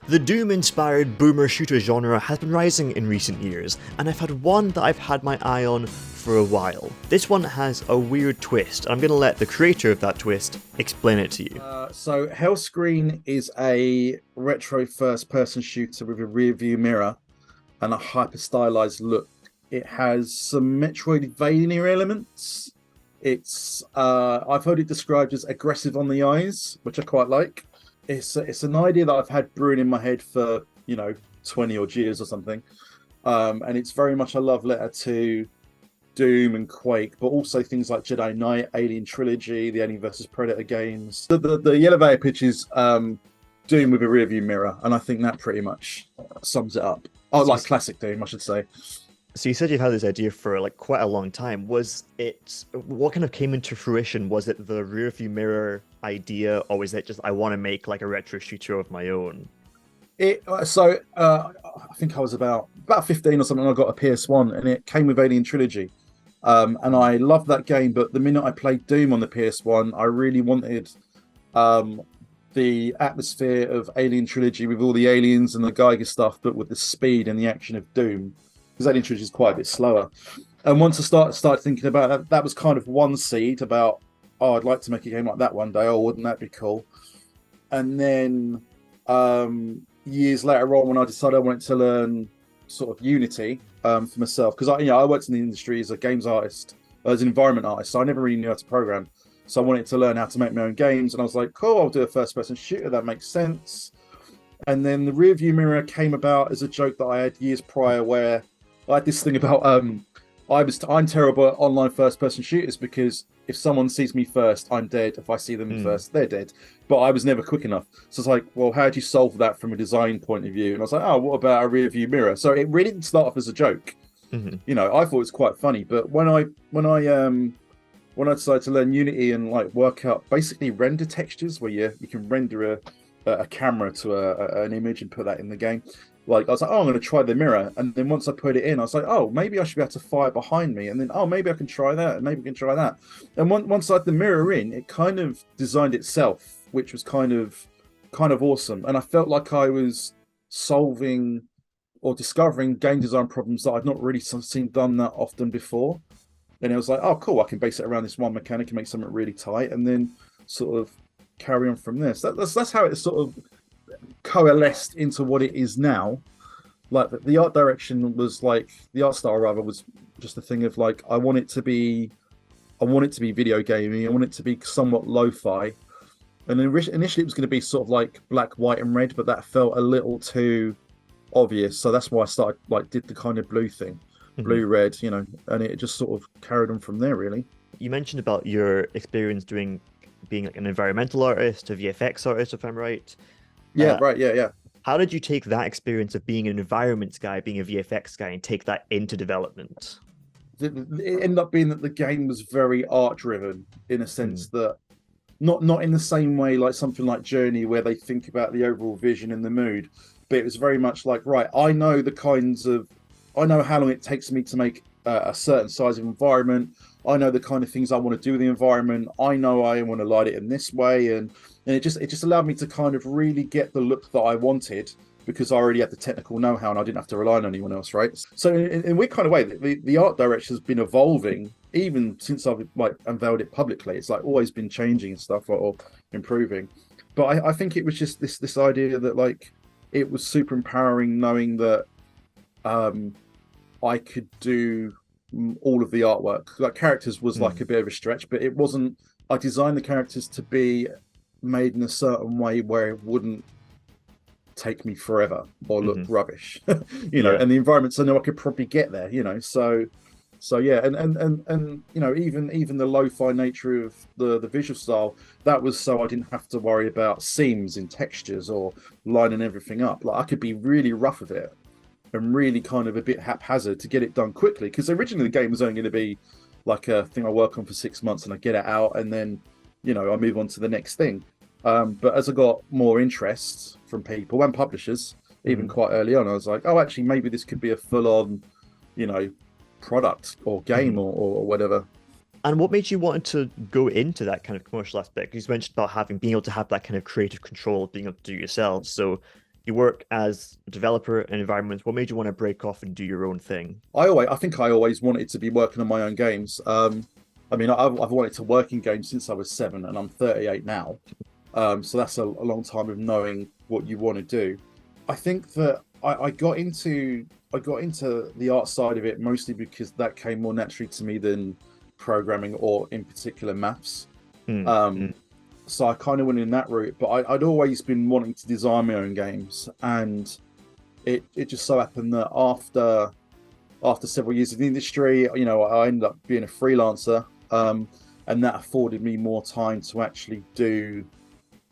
The Doom-inspired boomer shooter genre has been rising in recent years, and I've had one that I've had my eye on for a while. This one has a weird twist, and I'm going to let the creator of that twist explain it to you. So Hellscreen is a retro first-person shooter with a rear-view mirror and a hyper-stylized look. It has some Metroidvania elements. It's I've heard it described as aggressive on the eyes, which I quite like. It's an idea that I've had brewing in my head for 20 odd years or something, and it's very much a love letter to Doom and Quake, but also things like Jedi Knight, Alien Trilogy, the Alien vs Predator games. The elevator pitch is Doom with a rearview mirror, and I think that pretty much sums it up. Oh, like classic Doom, I should say. So you said you've had this idea for like quite a long time. Was it, what kind of came into fruition? Was it the rear view mirror idea, or was it just I want to make like a retro shooter of my own? I think I was about 15 or something. I got a PS1, and it came with Alien Trilogy, and I loved that game. But the minute I played Doom on the PS1, I really wanted the atmosphere of Alien Trilogy with all the aliens and the Geiger stuff, but with the speed and the action of Doom, because Alien Trilogy is quite a bit slower. And once I started thinking about that, that was kind of one seed about, oh, I'd like to make a game like that one day. Oh, wouldn't that be cool? And then years later on, when I decided I wanted to learn sort of Unity for myself, because I worked in the industry as a games artist, as an environment artist, so I never really knew how to program. So I wanted to learn how to make my own games, and I was like, cool, I'll do a first-person shooter. That makes sense. And then the rearview mirror came about as a joke that I had years prior, where I had this thing about I'm terrible at online first-person shooters because if someone sees me first, I'm dead. If I see them first, they're dead. But I was never quick enough. So it's like, well, how do you solve that from a design point of view? And I was like, oh, what about a rear view mirror? So it really didn't start off as a joke. I thought it was quite funny. But when I decided to learn Unity and like work out basically render textures where you can render a camera to an image and put that in the game. Like I was like, oh, I'm going to try the mirror, and then once I put it in, I was like, oh, maybe I should be able to fire behind me, and then oh, maybe I can try that, and maybe I can try that. And once I had the mirror in, it kind of designed itself, which was kind of awesome. And I felt like I was solving or discovering game design problems that I'd not really seen done that often before. And it was like, oh, cool, I can base it around this one mechanic and make something really tight, and then sort of carry on from this. That's how it sort of coalesced into what it is now. Like the art direction was like the art style rather was just a thing of like I want it to be video gaming. I want it to be somewhat lo-fi. And then initially it was going to be sort of like black, white, and red, but that felt a little too obvious. So that's why I started did the kind of blue thing, blue, red, and it just sort of carried on from there. Really. You mentioned about your experience being like an environmental artist, a VFX artist, if I'm right. Yeah, right. Yeah. How did you take that experience of being an environments guy, being a VFX guy, and take that into development? It ended up being that the game was very art driven in a sense that not in the same way like something like Journey where they think about the overall vision and the mood, but it was very much like, right, I know how long it takes me to make a certain size of environment. I know the kind of things I want to do with the environment. I know I want to light it in this way, and it just allowed me to kind of really get the look that I wanted because I already had the technical know-how and I didn't have to rely on anyone else, right? So in a weird kind of way, the art direction has been evolving even since I've unveiled it publicly. It's like always been changing and stuff or improving. But I think it was just this idea that like it was super empowering knowing that I could do all of the artwork. Like characters was like a bit of a stretch, but it wasn't. I designed the characters to be made in a certain way where it wouldn't take me forever or look rubbish, and the environments I know I could probably get there, so yeah, and even the lo-fi nature of the visual style, that was so I didn't have to worry about seams in textures or lining everything up. Like I could be really rough with it and really kind of a bit haphazard to get it done quickly, because originally the game was only going to be like a thing I work on for 6 months and I get it out and then I move on to the next thing. But as I got more interest from people and publishers, even quite early on, I was like, oh, actually, maybe this could be a full-on, product or game or whatever. And what made you want to go into that kind of commercial aspect? You mentioned about being able to have that kind of creative control, being able to do it yourself. So you work as a developer in environments. What made you want to break off and do your own thing? I think I always wanted to be working on my own games. I mean, I've wanted to work in games since I was 7, and I'm 38 now. So that's a long time of knowing what you want to do. I think that I got into the art side of it mostly because that came more naturally to me than programming or in particular maths. Mm. So I kind of went in that route, but I'd always been wanting to design my own games, and it just so happened that after several years in the industry, I ended up being a freelancer, and that afforded me more time to actually do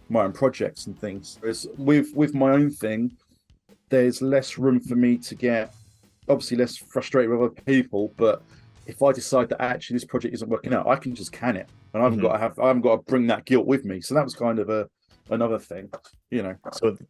my own projects and things. Whereas with my own thing, there's less room for me to get obviously less frustrated with other people, but if I decide that actually this project isn't working out, I can just can it, and I haven't got to bring that guilt with me. So that was kind of another thing.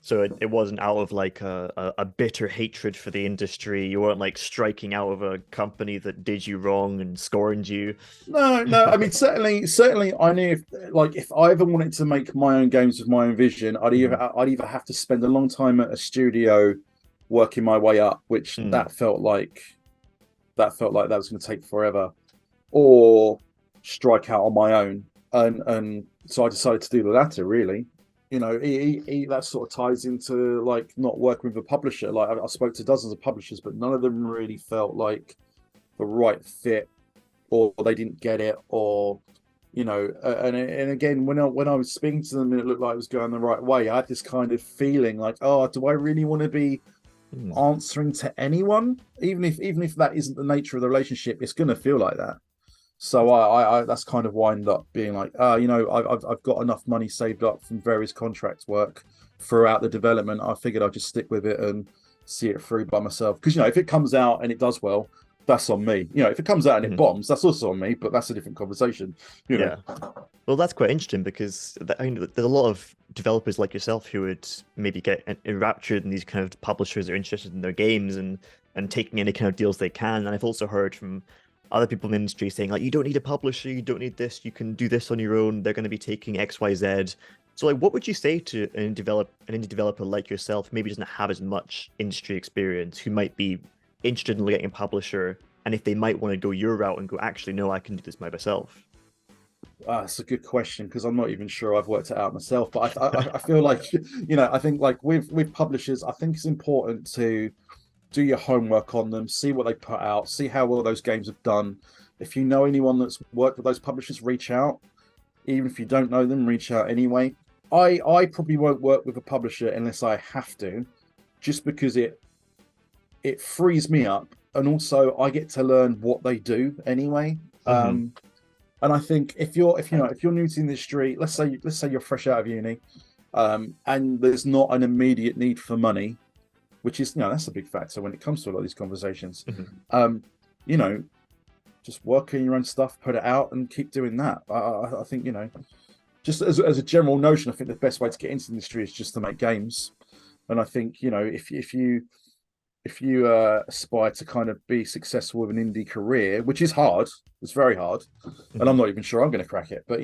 So it wasn't out of like a bitter hatred for the industry. You weren't like striking out of a company that did you wrong and scorned you. No. I mean, certainly, I knew if I ever wanted to make my own games with my own vision, I'd either have to spend a long time at a studio working my way up, which that felt like that was going to take forever, or strike out on my own. And so I decided to do the latter, really. That sort of ties into like not working with a publisher. Like I spoke to dozens of publishers, but none of them really felt like the right fit, or they didn't get it, or and again, when I was speaking to them and it looked like it was going the right way, I had this kind of feeling like, oh, do I really want to be answering to anyone? Even if that isn't the nature of the relationship, it's going to feel like that. So I that's kind of why I ended up being like, I've got enough money saved up from various contract work throughout the development. I figured I'd just stick with it and see it through by myself. Because if it comes out and it does well, that's on me. If it comes out and it bombs, that's also on me. But that's a different conversation. Yeah. Well, that's quite interesting because there's a lot of developers like yourself who would maybe get enraptured in these kind of publishers that are interested in their games and taking any kind of deals they can. And I've also heard from other people in the industry saying like, you don't need a publisher, you don't need this, you can do this on your own. They're going to be taking X, Y, Z. So like, what would you say to an indie developer like yourself, who maybe doesn't have as much industry experience, who might be interested in getting a publisher, and if they might want to go your route and go, actually, no, I can do this by myself? That's a good question, because I'm not even sure I've worked it out myself. But I feel like, I think like with publishers, I think it's important to do your homework on them, see what they put out, see how well those games have done. If you know anyone that's worked with those publishers, reach out. Even if you don't know them, reach out anyway. I probably won't work with a publisher unless I have to, just because it frees me up, and also I get to learn what they do anyway. And I think if you're new to the industry, let's say you're fresh out of uni, and there's not an immediate need for money, which is that's a big factor when it comes to a lot of these conversations. Just work on your own stuff, put it out, and keep doing that. I think just as a general notion, I think the best way to get into the industry is just to make games. And I think if you aspire to kind of be successful with an indie career, which is hard, it's very hard, and I'm not even sure I'm going to crack it, but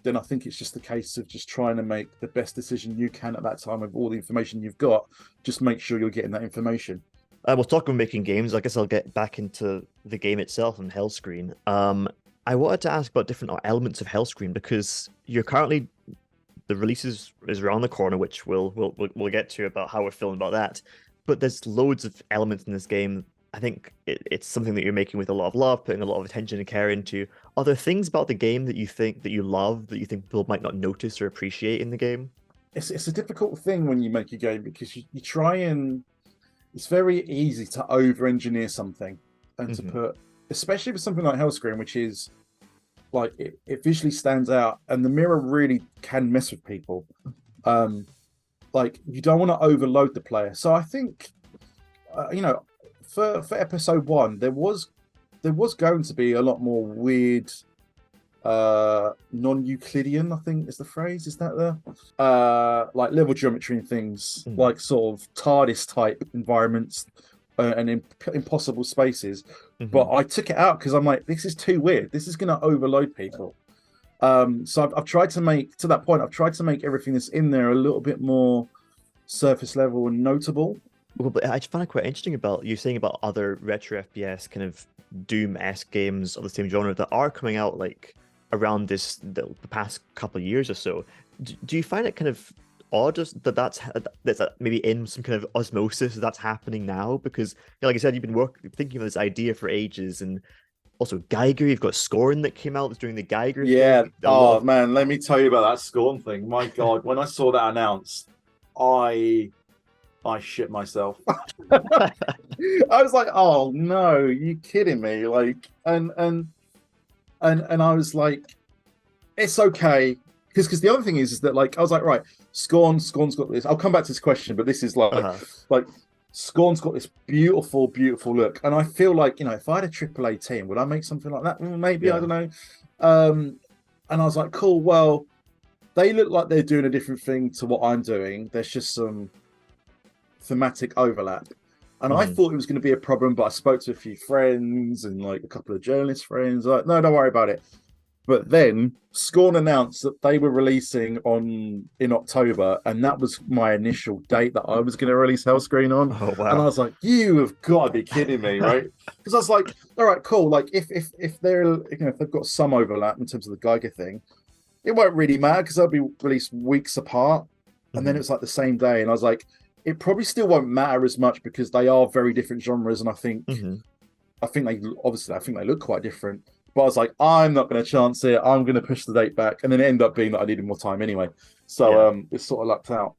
then I think it's just the case of just trying to make the best decision you can at that time with all the information you've got. Just make sure you're getting that information. We'll talk about making games. I guess I'll get back into the game itself and Hellscreen. I wanted to ask about different elements of Hellscreen, because you're currently, the release is around the corner, which we'll get to about how we're feeling about that. But there's loads of elements in this game. I think it's something that you're making with a lot of love, putting a lot of attention and care into. Are there things about the game that you think that you love, that you think people might not notice or appreciate in the game? It's a difficult thing when you make a game, because you try, and it's very easy to over-engineer something and to put, especially with something like Hellscreen, which is like it visually stands out, and the mirror really can mess with people. Like you don't want to overload the player. So I think, for episode 1, there was going to be a lot more weird, non-Euclidean, I think is the phrase. Is that the like level geometry and things, like sort of TARDIS type environments and impossible spaces. But I took it out because I'm like, this is too weird. This is going to overload people. So I've tried to make, to that point, I've tried to make everything that's in there a little bit more surface level and notable. Well, but I just find it quite interesting about you saying about other retro FPS kind of Doom-esque games of the same genre that are coming out like around the past couple of years or so. Do you find it kind of odd that's maybe in some kind of osmosis that's happening now? Because like I said, you've been thinking of this idea for ages, and also Geiger, you've got Scorn that came out during the Geiger Yeah. thing. Oh man, let me tell you about that Scorn thing. My God, when I saw that announced, I shit myself. I was like, oh no, you kidding me? Like, and I was like, it's okay. Because the other thing is that like I was like, right, Scorn's got this. I'll come back to this question, but this is like Scorn's got this beautiful, beautiful look. And I feel like, if I had a AAA team, would I make something like that? Maybe, yeah. I don't know. And I was like, cool, well, they look like they're doing a different thing to what I'm doing. There's just some thematic overlap. And I thought it was going to be a problem, but I spoke to a few friends and like a couple of journalist friends. Like, no, don't worry about it. But then Scorn announced that they were releasing in October, and that was my initial date that I was going to release Hellscreen on. Oh, wow. And I was like, "You have got to be kidding me, right?" Because I was like, "All right, cool. Like, if they're if they've got some overlap in terms of the Geiger thing, it won't really matter because they'll be released weeks apart." And then it's like the same day, and I was like, "It probably still won't matter as much because they are very different genres, and I think they look quite different." But I was like, I'm not going to chance it. I'm going to push the date back. And then it ended up being that I needed more time anyway. So it's sort of lucked out.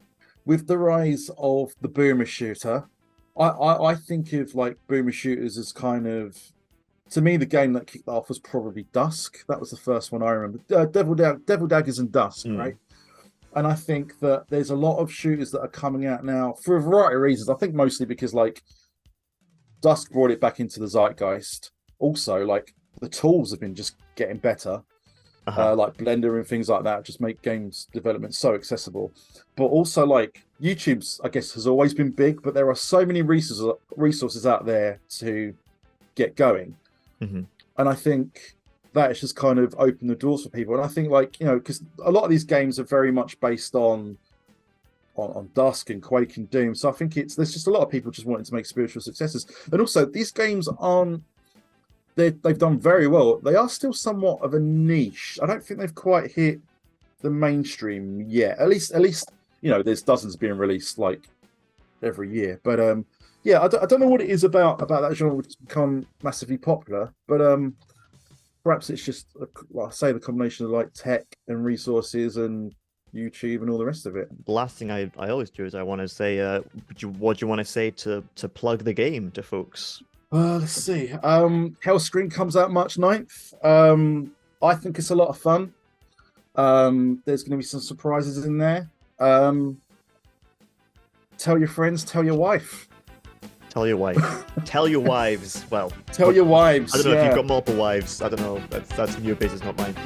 With the rise of the boomer shooter, I think of like boomer shooters as kind of, to me, the game that kicked off was probably Dusk. That was the first one I remember. Devil Daggers and Dusk, right? And I think that there's a lot of shooters that are coming out now for a variety of reasons. I think mostly because like Dusk brought it back into the zeitgeist. Also, like, the tools have been just getting better, like Blender and things like that, just make games development so accessible. But also, like, YouTube's, I guess, has always been big, but there are so many resources out there to get going. And I think that has just kind of opened the doors for people. And I think, like, because a lot of these games are very much based on Dusk and Quake and Doom. So I think there's just a lot of people just wanting to make spiritual successes. And also, these games aren't, they've done very well. They are still somewhat of a niche. I don't think they've quite hit the mainstream yet. At least there's dozens being released like every year. But I don't know what it is about that genre which has become massively popular. But perhaps it's just the combination of like tech and resources and YouTube and all the rest of it. The last thing I always do is I want to say, what do you want to say to plug the game to folks? Let's see. Hellscreen comes out March 9th. I think it's a lot of fun. There's going to be some surprises in there. Tell your friends, tell your wife. Tell your wife. Tell your wives. Well, tell your wives. I don't know if you've got multiple wives. I don't know. That's your business, not mine.